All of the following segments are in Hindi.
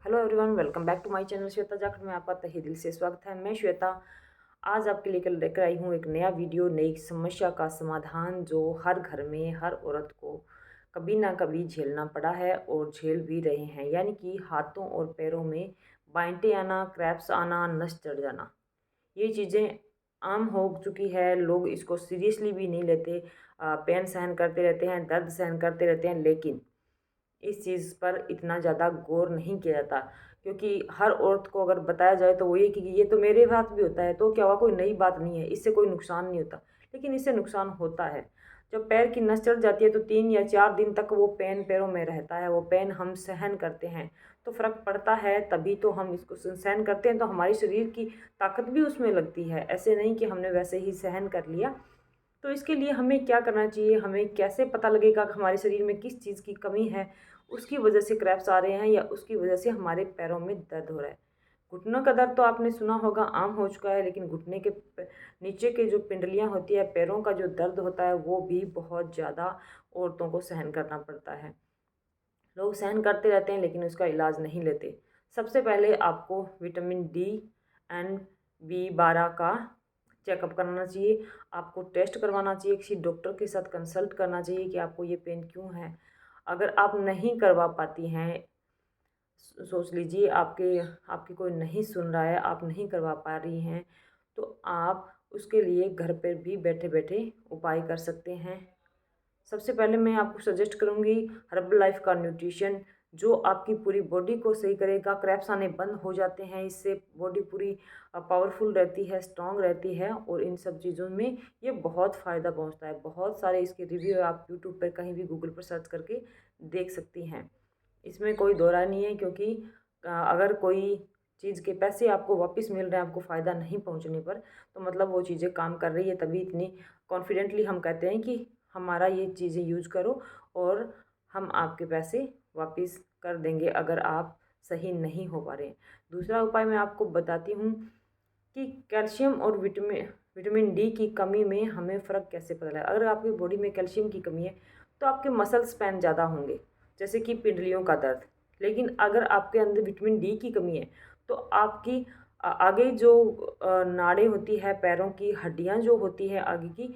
Hello everyone, welcome back to my channel Shweta Jakhar में आपका तहे दिल से स्वागत है। मैं श्वेता आज आपके लेकर आई हूँ एक नया वीडियो, नई समस्या का समाधान जो हर घर में हर औरत को कभी ना कभी झेलना पड़ा है और झेल भी रहे हैं, यानी कि हाथों और पैरों में बाइंटे आना, क्रैप्स आना, नस चढ़ जाना। ये चीज़ें आम हो चुकी है, लोग इसको सीरियसली भी नहीं लेते। पेन सहन करते रहते हैं, दर्द सहन करते रहते हैं, लेकिन इस चीज़ पर इतना ज़्यादा गौर नहीं किया जाता, क्योंकि हर औरत को अगर बताया जाए तो वो ये कि ये तो मेरे साथ भी होता है, तो क्या हुआ, कोई नई बात नहीं है, इससे कोई नुकसान नहीं होता। लेकिन इससे नुकसान होता है। जब पैर की नस चढ़ जाती है तो 3 या 4 दिन तक वो पेन पैरों में रहता है, वो पेन हम सहन करते हैं तो फ़र्क पड़ता है, तभी तो हम इसको सहन करते हैं, तो हमारी शरीर की ताकत भी उसमें लगती है। ऐसे नहीं कि हमने वैसे ही सहन कर लिया। तो इसके लिए हमें क्या करना चाहिए, हमें कैसे पता लगेगा कि हमारे शरीर में किस चीज़ की कमी है, उसकी वजह से क्रैप्स आ रहे हैं या उसकी वजह से हमारे पैरों में दर्द हो रहा है। घुटनों का दर्द तो आपने सुना होगा, आम हो चुका है, लेकिन घुटने के नीचे के जो पिंडलियां होती है, पैरों का जो दर्द होता है, वो भी बहुत ज़्यादा औरतों को सहन करना पड़ता है। लोग सहन करते रहते हैं लेकिन उसका इलाज नहीं लेते। सबसे पहले आपको विटामिन डी एंड B12 का चेकअप कराना चाहिए। आपको टेस्ट करवाना चाहिए, किसी डॉक्टर के साथ कंसल्ट करना चाहिए कि आपको ये पेन क्यों है। अगर आप नहीं करवा पाती हैं, सोच लीजिए आपके आपकी कोई नहीं सुन रहा है, आप नहीं करवा पा रही हैं, तो आप उसके लिए घर पर भी बैठे बैठे उपाय कर सकते हैं। सबसे पहले मैं आपको सजेस्ट करूँगी हर्बल लाइफ का न्यूट्रिशन, जो आपकी पूरी बॉडी को सही करेगा। क्रैप्स आने बंद हो जाते हैं, इससे बॉडी पूरी पावरफुल रहती है, स्ट्रांग रहती है, और इन सब चीज़ों में ये बहुत फ़ायदा पहुंचता है। बहुत सारे इसके रिव्यू आप यूट्यूब पर कहीं भी गूगल पर सर्च करके देख सकती हैं। इसमें कोई दो राय नहीं है, क्योंकि अगर कोई चीज़ के पैसे आपको वापस मिल रहे हैं आपको फ़ायदा नहीं पहुंचने पर, तो मतलब वो चीज़ें काम कर रही है, तभी इतनी कॉन्फिडेंटली हम कहते हैं कि हमारा ये चीज़ें यूज करो और हम आपके पैसे वापस कर देंगे अगर आप सही नहीं हो पा रहे हैं। दूसरा उपाय मैं आपको बताती हूँ कि कैल्शियम और विटामिन डी की कमी में हमें फ़र्क कैसे पता लगेगा। अगर आपकी बॉडी में कैल्शियम की कमी है तो आपके मसल स्पैन ज़्यादा होंगे, जैसे कि पिंडलियों का दर्द। लेकिन अगर आपके अंदर विटामिन डी की कमी है तो आपकी आगे जो नाड़ें होती है, पैरों की हड्डियां जो होती है आगे की,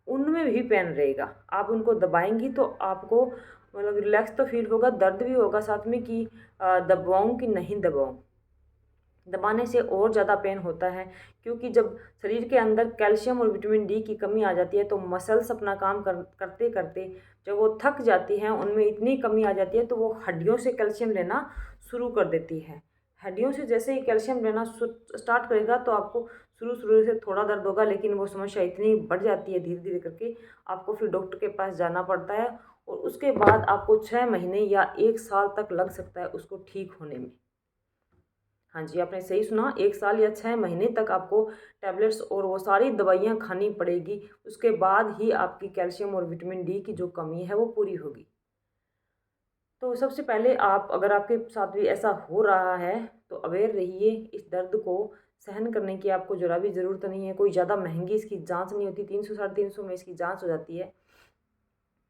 उनमें भी पेन रहेगा। आप उनको दबाएंगी तो आपको मतलब रिलैक्स तो फील होगा, दर्द भी होगा साथ में कि दबाऊं कि नहीं दबाऊं। दबाने से और ज़्यादा पेन होता है, क्योंकि जब शरीर के अंदर कैल्शियम और विटामिन डी की कमी आ जाती है तो मसल्स अपना काम करते करते जब वो थक जाती हैं, उनमें इतनी कमी आ जाती है तो वो हड्डियों से कैल्शियम लेना शुरू कर देती है। हड्डियों से जैसे ही कैल्शियम लेना स्टार्ट करेगा तो आपको शुरू शुरू से थोड़ा दर्द होगा, लेकिन वो समस्या इतनी बढ़ जाती है धीरे धीरे करके, आपको फिर डॉक्टर के पास जाना पड़ता है, और उसके बाद आपको 6 महीने या 1 साल तक लग सकता है उसको ठीक होने में। हाँ जी, आपने सही सुना, 1 साल या 6 महीने तक आपको टैबलेट्स और वो सारी दवाइयाँ खानी पड़ेगी। उसके बाद ही आपकी कैल्शियम और विटामिन डी की जो कमी है वो पूरी होगी। तो सबसे पहले आप, अगर आपके साथ भी ऐसा हो रहा है, तो अवेयर रहिए। इस दर्द को सहन करने की आपको ज़रा भी ज़रूरत नहीं है। कोई ज़्यादा महंगी इसकी जांच नहीं होती, 300 साढ़े 300 में इसकी जांच हो जाती है।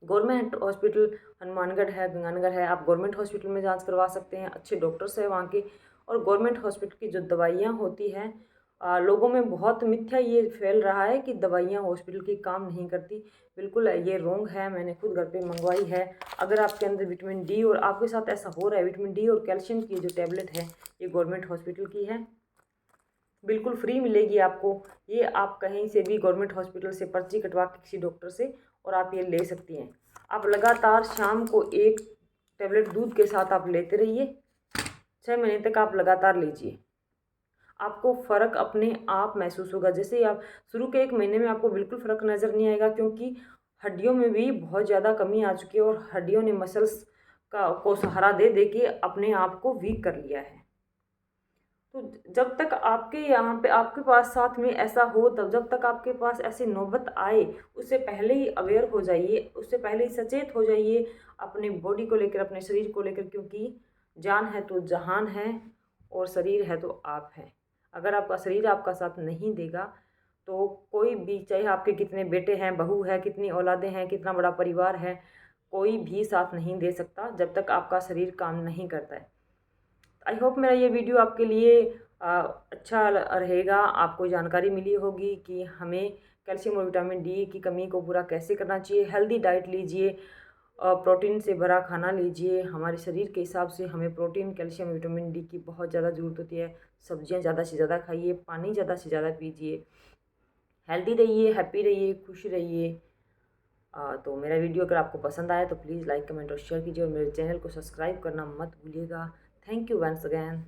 गवर्नमेंट हॉस्पिटल हनुमानगढ़ है, गंगानगर है, आप गवर्नमेंट हॉस्पिटल में जांच करवा सकते हैं, अच्छे डॉक्टर्स हैं वहाँ के। और गवर्नमेंट हॉस्पिटल की जो दवाइयाँ होती हैं, लोगों में बहुत मिथ्या ये फैल रहा है कि दवाइयाँ हॉस्पिटल की काम नहीं करती। बिल्कुल ये रॉन्ग है, मैंने खुद घर पे मंगवाई है। अगर आपके अंदर विटामिन डी और आपके साथ ऐसा हो रहा है, विटामिन डी और कैल्शियम की जो टैबलेट है ये गवर्नमेंट हॉस्पिटल की है, बिल्कुल फ्री मिलेगी आपको। ये आप कहीं से भी गवर्नमेंट हॉस्पिटल से पर्ची कटवा के किसी डॉक्टर से, और आप ये ले सकती हैं। आप लगातार शाम को एक टैबलेट दूध के साथ आप लेते रहिए, 6 महीने तक आप लगातार लीजिए। आपको फ़र्क अपने आप महसूस होगा। जैसे ही आप शुरू के 1 महीने में आपको बिल्कुल फ़र्क नज़र नहीं आएगा, क्योंकि हड्डियों में भी बहुत ज़्यादा कमी आ चुकी है और हड्डियों ने मसल्स को सहारा दे दे के अपने आप को वीक कर लिया है। तो जब तक आपके यहाँ पे आपके पास साथ में ऐसा हो, तब जब तक आपके पास ऐसी नौबत आए, उससे पहले ही अवेयर हो जाइए, उससे पहले ही सचेत हो जाइए अपनी बॉडी को लेकर, अपने शरीर को लेकर, क्योंकि जान है तो जहान है और शरीर है तो आप हैं। अगर आपका शरीर आपका साथ नहीं देगा तो कोई भी, चाहे आपके कितने बेटे हैं, बहू है, कितनी औलादें हैं, कितना बड़ा परिवार है, कोई भी साथ नहीं दे सकता जब तक आपका शरीर काम नहीं करता है। आई होप मेरा ये वीडियो आपके लिए अच्छा रहेगा, आपको जानकारी मिली होगी कि हमें कैल्शियम और विटामिन डी की कमी को पूरा कैसे करना चाहिए। हेल्दी डाइट लीजिए, प्रोटीन से भरा खाना लीजिए। हमारे शरीर के हिसाब से हमें प्रोटीन, कैल्शियम, विटामिन डी की बहुत ज़्यादा ज़रूरत होती है। सब्जियां ज़्यादा से ज़्यादा खाइए, पानी ज़्यादा से ज़्यादा पीजिए, हेल्दी रहिए, हैप्पी रहिए, खुश रहिए। तो मेरा वीडियो अगर आपको पसंद आया तो प्लीज़ लाइक, कमेंट और शेयर कीजिए और मेरे चैनल को सब्सक्राइब करना मत भूलिएगा। Thank you once again.